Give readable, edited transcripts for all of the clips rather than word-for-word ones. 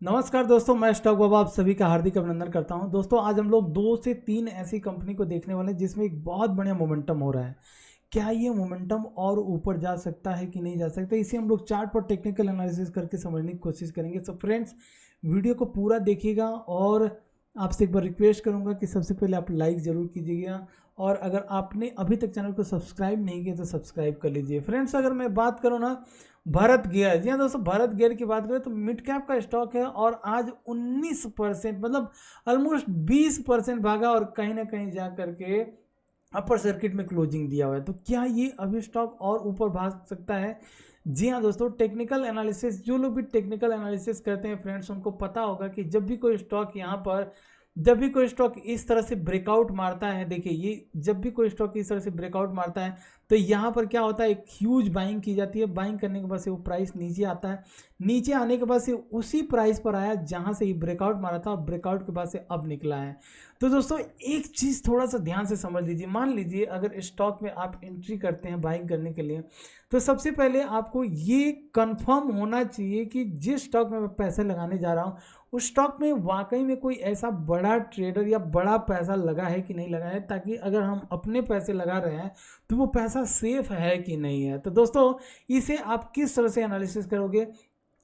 नमस्कार दोस्तों, मैं स्टॉक बाबा आप सभी का हार्दिक अभिनंदन करता हूं। दोस्तों आज हम लोग 2 से 3 ऐसी कंपनी को देखने वाले हैं जिसमें एक बहुत बढ़िया मोमेंटम हो रहा है। क्या ये मोमेंटम और ऊपर जा सकता है कि नहीं जा सकता, इसे हम लोग चार्ट पर टेक्निकल एनालिसिस करके समझने की कोशिश करेंगे। सो फ्रेंड्स, वीडियो को पूरा देखिएगा और आपसे एक बार रिक्वेस्ट करूंगा कि सबसे पहले आप लाइक ज़रूर कीजिएगा और अगर आपने अभी तक चैनल को सब्सक्राइब नहीं किया तो सब्सक्राइब कर लीजिए। फ्रेंड्स, अगर मैं बात करूँ ना भारत गियर, जी हाँ दोस्तों, भारत गियर की बात करें तो मिड कैप का स्टॉक है और आज 19% मतलब ऑलमोस्ट 20% भागा और कहीं ना कहीं जा करके अपर सर्किट में क्लोजिंग दिया हुआ है। तो क्या ये अभी स्टॉक और ऊपर भाग सकता है? जी हाँ दोस्तों, टेक्निकल एनालिसिस, जो लोग भी टेक्निकल एनालिसिस करते हैं फ्रेंड्स, उनको पता होगा कि जब भी कोई स्टॉक इस तरह से ब्रेकआउट मारता है, देखिए ये जब भी कोई स्टॉक इस तरह से ब्रेकआउट मारता है तो यहाँ पर क्या होता है, एक ह्यूज बाइंग की जाती है। बाइंग करने के बाद से वो प्राइस नीचे आता है, नीचे आने के बाद से उसी प्राइस पर आया जहाँ से ये ब्रेकआउट मारा था और ब्रेकआउट के बाद से अब निकला है। तो दोस्तों एक चीज़ थोड़ा सा ध्यान से समझ लीजिए। मान लीजिए अगर स्टॉक में आप एंट्री करते हैं बाइंग करने के लिए, तो सबसे पहले आपको ये कंफर्म होना चाहिए कि जिस स्टॉक में मैं पैसे लगाने जा रहा हूँ उस स्टॉक में वाकई में कोई ऐसा बड़ा ट्रेडर या बड़ा पैसा लगा है कि नहीं लगा है, ताकि अगर हम अपने पैसे लगा रहे हैं तो वो पैसा सेफ है कि नहीं है। तो दोस्तों इसे आप किस तरह से एनालिसिस करोगे,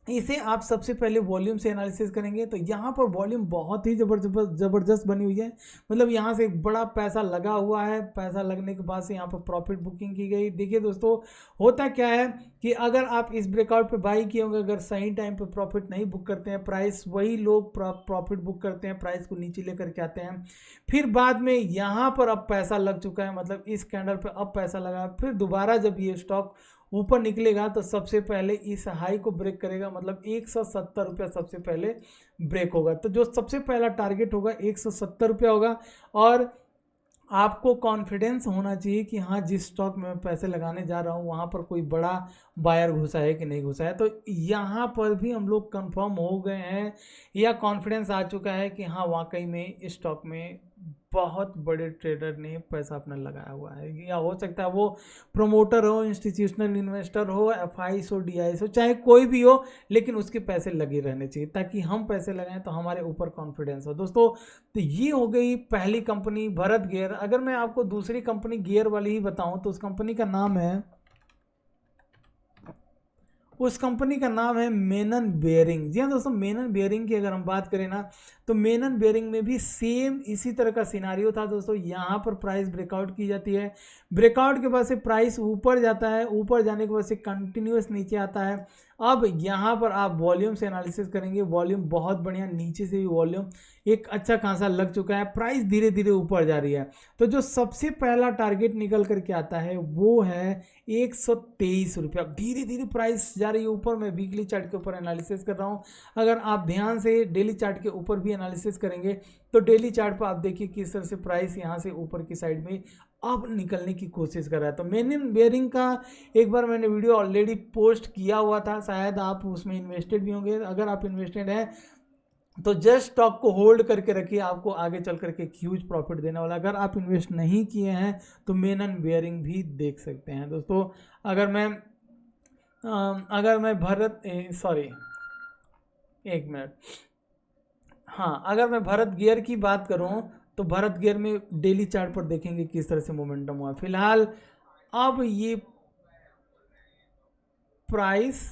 इसे आप सबसे पहले वॉल्यूम से एनालिसिस करेंगे। तो यहाँ पर वॉल्यूम बहुत ही ज़बरदस्त बनी हुई है। मतलब यहाँ से एक बड़ा पैसा लगा हुआ है, पैसा लगने के बाद से यहाँ पर प्रॉफिट बुकिंग की गई। देखिए दोस्तों, होता क्या है कि अगर आप इस ब्रेकआउट पे बाई किए होंगे, अगर सही टाइम पे प्रॉफिट नहीं बुक करते हैं प्राइस, वही लोग प्रॉफिट बुक करते हैं, प्राइस को नीचे लेकर के आते हैं। फिर बाद में यहाँ पर अब पैसा लग चुका है, मतलब इस कैंडल पे अब पैसा लगा, फिर दोबारा जब ये स्टॉक ऊपर निकलेगा तो सबसे पहले इस हाई को ब्रेक करेगा, मतलब 170 रुपया सबसे पहले ब्रेक होगा। तो जो सबसे पहला टारगेट होगा 170 रुपया होगा और आपको कॉन्फिडेंस होना चाहिए कि हाँ, जिस स्टॉक में मैं पैसे लगाने जा रहा हूँ वहाँ पर कोई बड़ा बायर घुसा है कि नहीं घुसा है। तो यहाँ पर भी हम लोग कंफर्म हो गए हैं या कॉन्फिडेंस आ चुका है कि हाँ वाकई में इस स्टॉक में बहुत बड़े ट्रेडर ने पैसा अपना लगाया हुआ है। या हो सकता है वो प्रोमोटर हो, इंस्टीट्यूशनल इन्वेस्टर हो, एफआईस हो, डीआईएस हो, चाहे कोई भी हो, लेकिन उसके पैसे लगे रहने चाहिए ताकि हम पैसे लगाएं तो हमारे ऊपर कॉन्फिडेंस हो। दोस्तों तो ये हो गई पहली कंपनी भरत गियर। अगर मैं आपको दूसरी कंपनी गियर वाली ही बताऊं तो उस कंपनी का नाम है मेनन बेयरिंग। जी हाँ दोस्तों, मेनन बेयरिंग की अगर हम बात करें ना तो मेनन बेयरिंग में भी सेम इसी तरह का सिनारियो था दोस्तों। यहाँ पर प्राइस ब्रेकआउट की जाती है, ब्रेकआउट के बाद से प्राइस ऊपर जाता है, ऊपर जाने के बाद से कंटिन्यूस नीचे आता है। अब यहाँ पर आप वॉल्यूम से एनालिसिस करेंगे, वॉल्यूम बहुत बढ़िया, नीचे से भी वॉल्यूम एक अच्छा खासा लग चुका है, प्राइस धीरे धीरे ऊपर जा रही है। तो जो सबसे पहला टारगेट निकल करके आता है वो है 123 रुपया। धीरे धीरे प्राइस जा रही है ऊपर। मैं वीकली चार्ट के ऊपर एनालिसिस कर रहा हूँ, अगर आप ध्यान से डेली चार्ट के ऊपर भी एनालिसिस करेंगे तो डेली चार्ट पर आप देखिए किस तरह से प्राइस यहाँ से ऊपर की साइड में अब निकलने की कोशिश कर रहा है। तो मेनन बेयरिंग का एक बार मैंने वीडियो ऑलरेडी पोस्ट किया हुआ था, शायद आप उसमें इन्वेस्टेड भी होंगे। अगर आप इन्वेस्टेड हैं तो जस्ट स्टॉक को होल्ड करके रखिए, आपको आगे चल करके ह्यूज प्रॉफिट देने वाला। अगर आप इन्वेस्ट नहीं किए हैं तो मेनन बेयरिंग भी देख सकते हैं दोस्तों। अगर मैं एक मिनट, हाँ, अगर मैं भारत गियर की बात करूं तो भारत गियर में डेली चार्ट पर देखेंगे किस तरह से मोमेंटम हुआ फिलहाल। अब ये प्राइस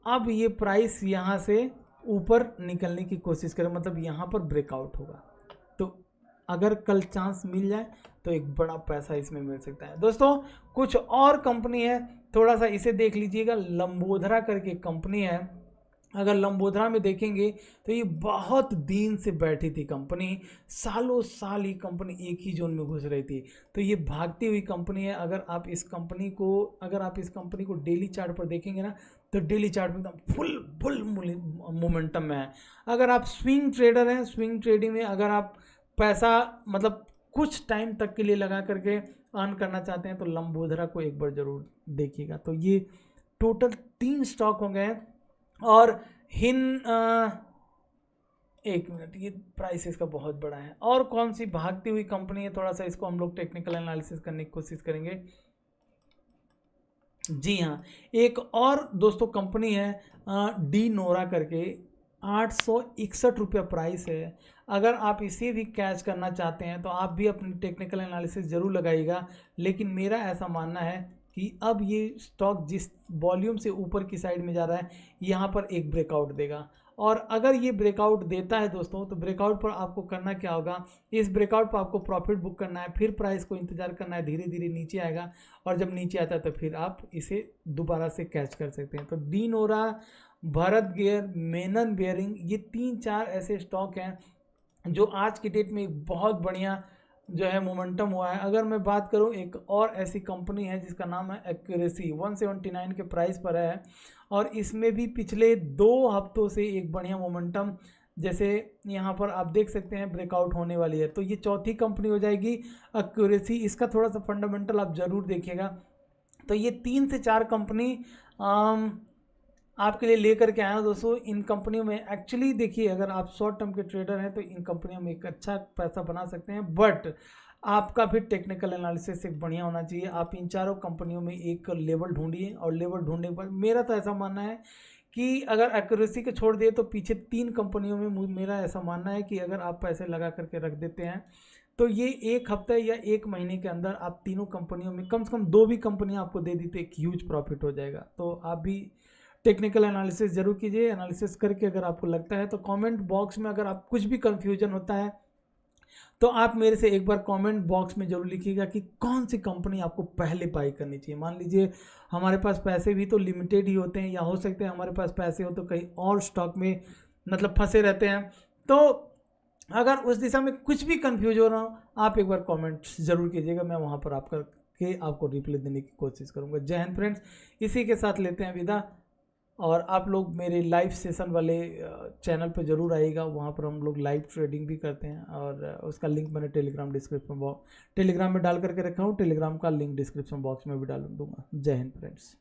अब ये प्राइस यहाँ से ऊपर निकलने की कोशिश करें, मतलब यहाँ पर ब्रेकआउट होगा। तो अगर कल चांस मिल जाए तो एक बड़ा पैसा इसमें मिल सकता है दोस्तों। कुछ और कंपनी है, थोड़ा सा इसे देख लीजिएगा। लंबोदरा करके कंपनी है। अगर लंबोदरा में देखेंगे तो ये बहुत दिन से बैठी थी कंपनी, सालों साल ये कंपनी एक ही जोन में घुस रही थी। तो ये भागती हुई कंपनी है। अगर आप इस कंपनी को डेली चार्ट पर देखेंगे ना तो डेली चार्ट में एकदम फुल फुल मोमेंटम में है। अगर आप स्विंग ट्रेडर हैं, स्विंग ट्रेडिंग में अगर आप पैसा मतलब कुछ टाइम तक के लिए लगा करके अर्न करना चाहते हैं तो लंबोदरा को एक बार जरूर देखिएगा। तो ये टोटल 3 स्टॉक हो गए और एक मिनट, ये प्राइस इसका बहुत बड़ा है। और कौन सी भागती हुई कंपनी है, थोड़ा सा इसको हम लोग टेक्निकल एनालिसिस करने की कोशिश करेंगे। जी हाँ, एक और दोस्तों कंपनी है डी नोरा करके, 861 रुपया प्राइस है। अगर आप इसे भी कैच करना चाहते हैं तो आप भी अपनी टेक्निकल एनालिसिस ज़रूर लगाइएगा, लेकिन मेरा ऐसा मानना है कि अब ये स्टॉक जिस वॉल्यूम से ऊपर की साइड में जा रहा है, यहाँ पर एक ब्रेकआउट देगा। और अगर ये ब्रेकआउट देता है दोस्तों, तो ब्रेकआउट पर आपको करना क्या होगा, इस ब्रेकआउट पर आपको प्रॉफिट बुक करना है, फिर प्राइस को इंतज़ार करना है, धीरे धीरे नीचे आएगा, और जब नीचे आता है तो फिर आप इसे दोबारा से कैच कर सकते हैं। तो D Nora, Bharat gear, Menon bearing, ये 3-4 ऐसे स्टॉक हैं जो आज की डेट में एक बहुत बढ़िया जो है मोमेंटम हुआ है। अगर मैं बात करूं, एक और ऐसी कंपनी है जिसका नाम है एक्यूरेसी, 179 के प्राइस पर है, और इसमें भी पिछले 2 हफ्तों से एक बढ़िया मोमेंटम, जैसे यहाँ पर आप देख सकते हैं ब्रेकआउट होने वाली है। तो ये चौथी कंपनी हो जाएगी एक्यूरेसी। इसका थोड़ा सा फंडामेंटल आप ज़रूर देखिएगा। तो ये 3 से 4 कंपनी आपके लिए लेकर के आया हूँ दोस्तों। इन कंपनियों में एक्चुअली देखिए, अगर आप शॉर्ट टर्म के ट्रेडर हैं तो इन कंपनियों में एक अच्छा पैसा बना सकते हैं, बट आपका भी टेक्निकल एनालिसिस एक बढ़िया होना चाहिए। आप इन चारों कंपनियों में एक लेवल ढूंढिए, और लेवल ढूंढने के बाद मेरा तो ऐसा मानना है कि अगर एक्यूरेसी को छोड़ दिए तो पीछे 3 कंपनियों में मेरा ऐसा मानना है कि अगर आप पैसे लगा करके रख देते हैं तो ये 1 हफ्ते या 1 महीने के अंदर आप तीनों कंपनियों में कम से कम 2 भी कंपनियां आपको दे दी तो एक ह्यूज प्रॉफिट हो जाएगा। तो आप भी टेक्निकल एनालिसिस जरूर कीजिए। एनालिसिस करके अगर आपको लगता है तो कमेंट बॉक्स में, अगर आप कुछ भी कंफ्यूजन होता है तो आप मेरे से एक बार कमेंट बॉक्स में जरूर लिखिएगा कि कौन सी कंपनी आपको पहले बाई करनी चाहिए। मान लीजिए हमारे पास पैसे भी तो लिमिटेड ही होते हैं, या हो सकते हैं हमारे पास पैसे हो तो कहीं और स्टॉक में मतलब फंसे रहते हैं। तो अगर उस दिशा में कुछ भी कंफ्यूज हो रहा हो, आप एक बार कमेंट ज़रूर कीजिएगा, मैं वहाँ पर आपको रिप्लाई देने की कोशिश करूँगा। जय हिंद फ्रेंड्स, इसी के साथ लेते हैं विदा। और आप लोग मेरे लाइव सेशन वाले चैनल पर ज़रूर आइएगा, वहाँ पर हम लोग लाइव ट्रेडिंग भी करते हैं, और उसका लिंक मैंने टेलीग्राम में डाल करके रखा हूँ। टेलीग्राम का लिंक डिस्क्रिप्शन बॉक्स में भी डाल दूँगा। जय हिंद फ्रेंड्स।